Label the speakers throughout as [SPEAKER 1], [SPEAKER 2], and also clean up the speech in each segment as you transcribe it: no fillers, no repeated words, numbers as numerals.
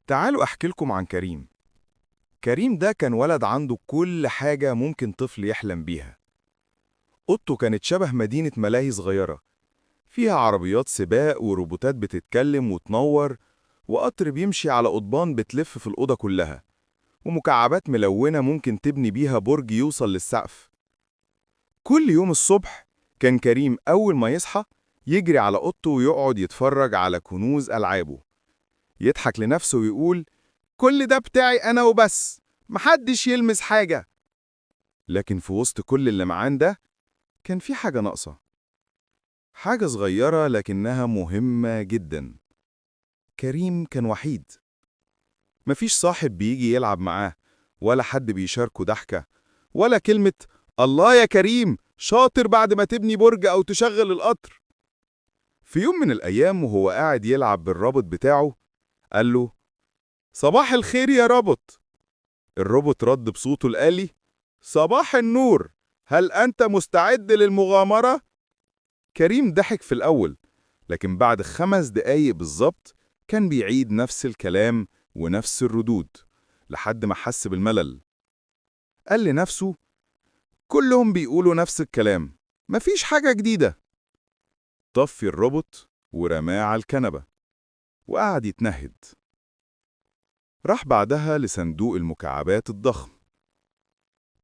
[SPEAKER 1] تعالوا أحكي لكم عن كريم. كريم ده كان ولد عنده كل حاجة ممكن طفل يحلم بيها. أوضته كانت شبه مدينة ملاهي صغيرة، فيها عربيات سباق وروبوتات بتتكلم وتنور، وقطر بيمشي على قضبان بتلف في الأوضة كلها، ومكعبات ملونة ممكن تبني بيها برج يوصل للسقف. كل يوم الصبح كان كريم أول ما يصحى يجري على أوضته ويقعد يتفرج على كنوز ألعابه، يضحك لنفسه ويقول: كل ده بتاعي أنا وبس، محدش يلمس حاجة. لكن في وسط كل اللمعان ده كان في حاجة ناقصة، حاجة صغيرة لكنها مهمة جدا. كريم كان وحيد، مفيش صاحب بيجي يلعب معاه، ولا حد بيشاركه ضحكة، ولا كلمة الله يا كريم شاطر بعد ما تبني برج أو تشغل القطر. في يوم من الأيام وهو قاعد يلعب بالرابط بتاعه قال له: صباح الخير يا رابط. الروبوت رد بصوته الآلي: صباح النور، هل أنت مستعد للمغامرة؟ كريم ضحك في الأول، لكن بعد 5 دقايق بالظبط كان بيعيد نفس الكلام ونفس الردود لحد ما حس بالملل. قال لنفسه: كلهم بيقولوا نفس الكلام، مفيش حاجة جديدة. طفي الروبوت ورماه على الكنبة وقعد يتنهد. راح بعدها لصندوق المكعبات الضخم،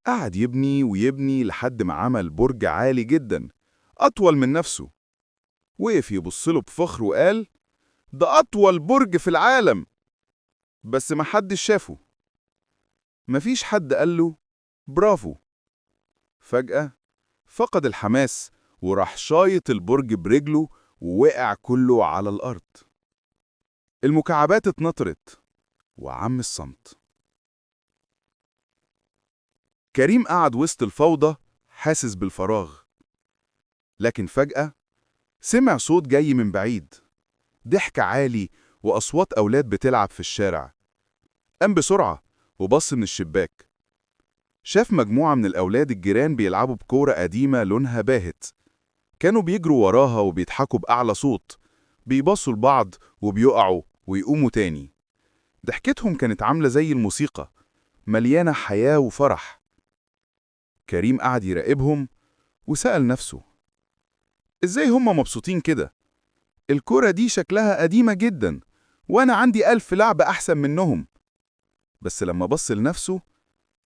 [SPEAKER 1] قعد يبني ويبني لحد ما عمل برج عالي جدا أطول من نفسه. وقف يبصله بفخر وقال: ده أطول برج في العالم. بس محدش شافه، مفيش حد قال له برافو. فجأة فقد الحماس وراح شايط البرج برجله ووقع كله على الأرض. المكعبات اتنطرت وعم الصمت. كريم قعد وسط الفوضى حاسس بالفراغ، لكن فجأة سمع صوت جاي من بعيد، ضحك عالي وأصوات أولاد بتلعب في الشارع. قام بسرعة وبص من الشباك، شاف مجموعة من الأولاد الجيران بيلعبوا بكورة قديمة لونها باهت. كانوا بيجروا وراها وبيضحكوا بأعلى صوت، بيبصوا لبعض وبيقعوا ويقوموا تاني. ضحكتهم كانت عاملة زي الموسيقى، مليانة حياة وفرح. كريم قعد يراقبهم وسأل نفسه: إزاي هم مبسوطين كده؟ الكورة دي شكلها قديمة جدا، وأنا عندي 1000 لعبة أحسن منهم. بس لما بص لنفسه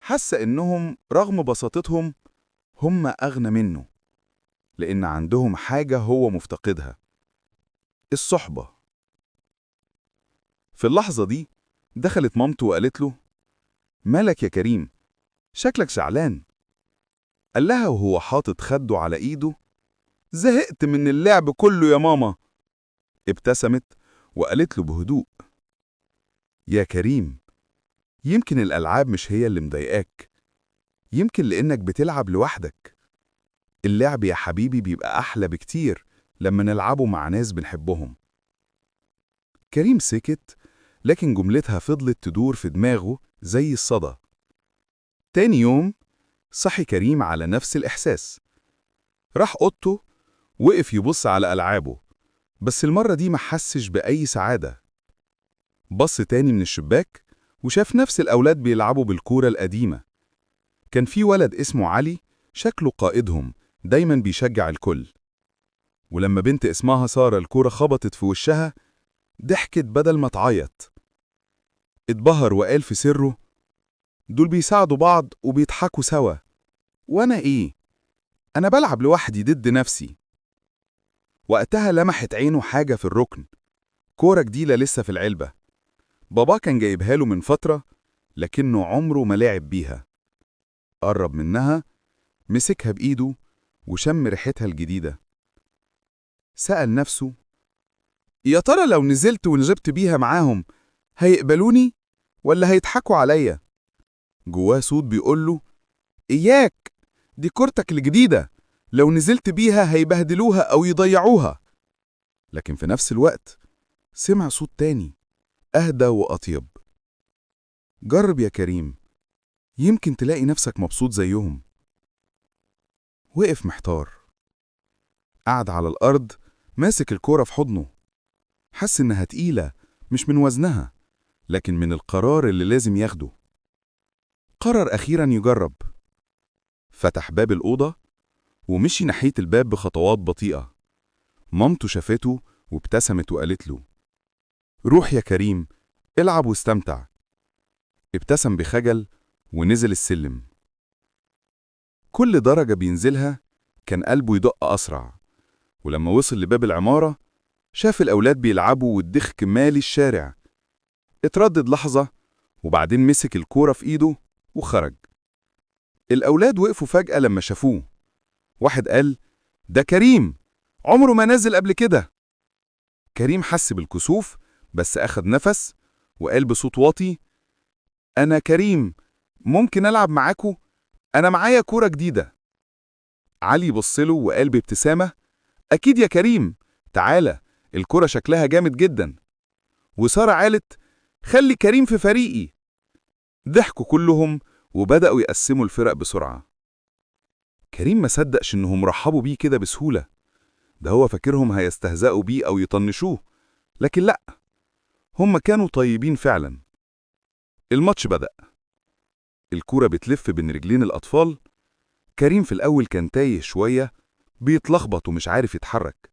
[SPEAKER 1] حس إنهم رغم بساطتهم هم أغنى منه، لأن عندهم حاجة هو مفتقدها: الصحبة. في اللحظة دي دخلت مامته وقالت له: مالك يا كريم؟ شكلك زعلان. قال لها وهو حاطط خده على إيده: زهقت من اللعب كله يا ماما. ابتسمت وقالت له بهدوء: يا كريم، يمكن الألعاب مش هي اللي مضايقاك، يمكن لأنك بتلعب لوحدك. اللعب يا حبيبي بيبقى أحلى بكتير لما نلعبه مع ناس بنحبهم. كريم سكت، لكن جملتها فضلت تدور في دماغه زي الصدى. تاني يوم صحي كريم على نفس الإحساس. راح أوضته، وقف يبص على ألعابه، بس المرة دي ما حسش بأي سعادة. بص تاني من الشباك وشاف نفس الأولاد بيلعبوا بالكورة القديمة. كان في ولد اسمه علي، شكله قائدهم، دايما بيشجع الكل. ولما بنت اسمها سارة الكورة خبطت في وشها ضحكت بدل ما تعيط. اتبهر وقال في سره: دول بيساعدوا بعض وبيضحكوا سوا، وأنا إيه؟ أنا بلعب لوحدي ضد نفسي. وقتها لمحت عينه حاجة في الركن، كورة جديدة لسه في العلبة. بابا كان جايبها له من فترة، لكنه عمره ما لعب بيها. قرب منها، مسكها بإيده وشم ريحتها الجديدة. سأل نفسه: يا ترى لو نزلت ونجبت بيها معاهم هيقبلوني ولا هيضحكوا عليا؟ جواه صوت بيقوله: إياك، دي كورتك الجديدة، لو نزلت بيها هيبهدلوها أو يضيعوها. لكن في نفس الوقت سمع صوت تاني أهدى وأطيب: جرب يا كريم، يمكن تلاقي نفسك مبسوط زيهم. وقف محتار، قعد على الأرض ماسك الكورة في حضنه. حس إنها تقيلة مش من وزنها، لكن من القرار اللي لازم ياخده. قرر أخيراً يجرب. فتح باب الأوضة ومشي ناحية الباب بخطوات بطيئة. مامته شافته وابتسمت وقالت له: روح يا كريم، العب واستمتع. ابتسم بخجل ونزل السلم. كل درجة بينزلها كان قلبه يدق أسرع، ولما وصل لباب العمارة شاف الأولاد بيلعبوا والضحك مالي الشارع. اتردد لحظة وبعدين مسك الكورة في إيده وخرج. الأولاد وقفوا فجأة لما شافوه. واحد قال: ده كريم، عمره ما نزل قبل كده. كريم حس بالكسوف بس أخد نفس وقال بصوت واطي: أنا كريم، ممكن ألعب معاكو؟ أنا معايا كورة جديدة. علي بصله وقال بابتسامة: أكيد يا كريم، تعالى، الكورة شكلها جامد جدا. وسارة قالت: خلي كريم في فريقي. ضحكوا كلهم وبدأوا يقسموا الفرق بسرعة. كريم ما صدقش إنهم رحبوا بيه كده بسهولة. ده هو فاكرهم هيستهزئوا بيه أو يطنشوه، لكن لأ، هم كانوا طيبين فعلا. الماتش بدأ. الكورة بتلف بين رجلين الأطفال. كريم في الأول كان تايه شوية، بيتلخبط ومش عارف يتحرك،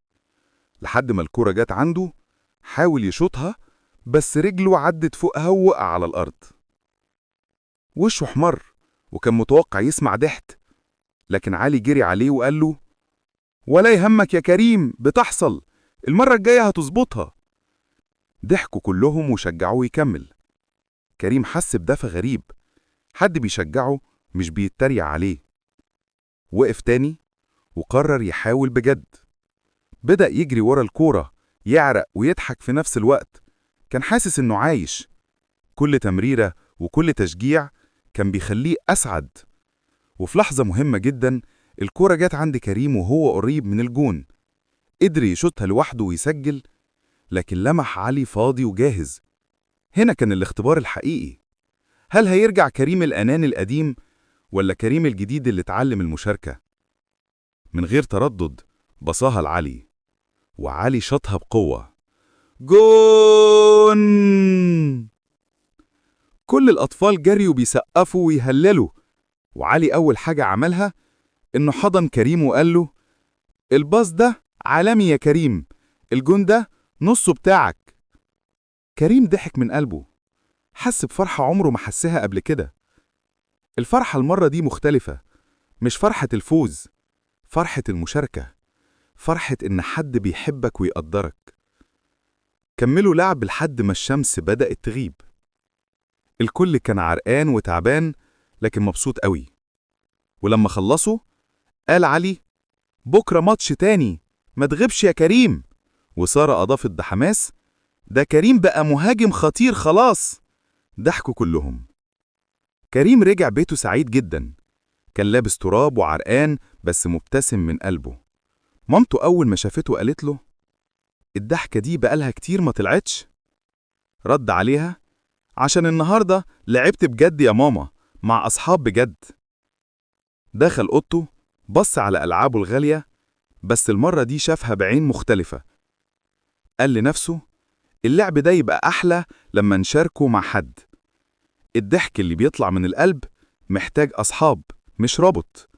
[SPEAKER 1] لحد ما الكورة جت عنده. حاول يشوطها بس رجله عدت فوقها ووقع على الأرض. وشه احمر وكان متوقع يسمع ضحك، لكن علي جري عليه وقال له: ولا يهمك يا كريم، بتحصل، المرة الجاية هتظبطها. ضحكوا كلهم وشجعوه يكمل. كريم حس بدفى غريب، حد بيشجعه مش بيتريق عليه. وقف تاني وقرر يحاول بجد. بدأ يجري ورا الكورة، يعرق ويضحك في نفس الوقت. كان حاسس إنه عايش. كل تمريرة وكل تشجيع كان بيخليه أسعد. وفي لحظة مهمة جدا الكورة جت عند كريم وهو قريب من الجون. قدر يشوطها لوحده ويسجل، لكن لمح علي فاضي وجاهز. هنا كان الاختبار الحقيقي. هل هيرجع كريم الأناني القديم ولا كريم الجديد اللي اتعلم المشاركة؟ من غير تردد بصاها لعلي، وعلي شاطها بقوة. جون! كل الأطفال جريوا بيسقفوا ويهللوا، وعلي أول حاجة عملها إنه حضن كريم وقال له: الباص ده عالمي يا كريم، الجون ده نصه بتاعك. كريم ضحك من قلبه، حس بفرحة عمره ما حسها قبل كده. الفرحة المرة دي مختلفة، مش فرحة الفوز، فرحة المشاركة، فرحة إن حد بيحبك ويقدرك. كملوا لعب لحد ما الشمس بدأت تغيب. الكل كان عرقان وتعبان لكن مبسوط قوي. ولما خلصوا قال علي: بكرة ماتش تاني، ما تغيبش يا كريم. وسارة أضافت بحماس: ده كريم بقى مهاجم خطير خلاص. ضحكوا كلهم. كريم رجع بيته سعيد جدا، كان لابس تراب وعرقان بس مبتسم من قلبه. مامته أول ما شافته قالت له: الضحكة دي بقالها كتير ما طلعتش. رد عليها: عشان النهاردة لعبت بجد يا ماما، مع أصحاب بجد. دخل أوضته، بص على ألعابه الغالية، بس المرة دي شافها بعين مختلفة. قال لنفسه: اللعب ده يبقى أحلى لما نشاركه مع حد. الضحك اللي بيطلع من القلب محتاج أصحاب مش رابط.